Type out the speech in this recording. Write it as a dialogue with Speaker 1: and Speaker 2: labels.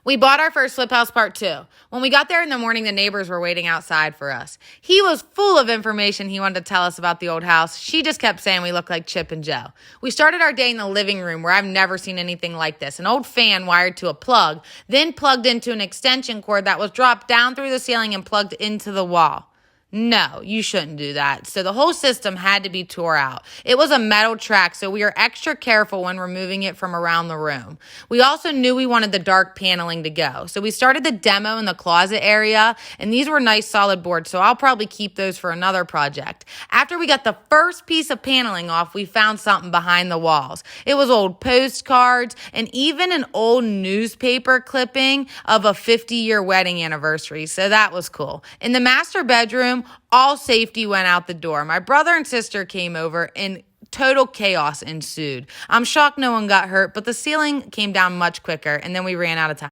Speaker 1: We bought our first flip house part 2. When we got there in the morning, the neighbors were waiting outside for us. He was full of information he wanted to tell us about the old house. She just kept saying we looked like Chip and Jo. We started our day in the living room where I've never seen anything like this. An old fan wired to a plug, then plugged into an extension cord that was dropped down through the ceiling and plugged into the wall. No, you shouldn't do that. So the whole system had to be tore out. It was a metal track, so we were extra careful when removing it from around the room. We also knew we wanted the dark paneling to go. So we started the demo in the closet area, and these were nice solid boards, so I'll probably keep those for another project. After we got the first piece of paneling off, we found something behind the walls. It was old postcards and even an old newspaper clipping of a 50-year wedding anniversary, so that was cool. In the master bedroom, all safety went out the door. My brother and sister came over and total chaos ensued. I'm shocked no one got hurt, but the ceiling came down much quicker and then we ran out of time.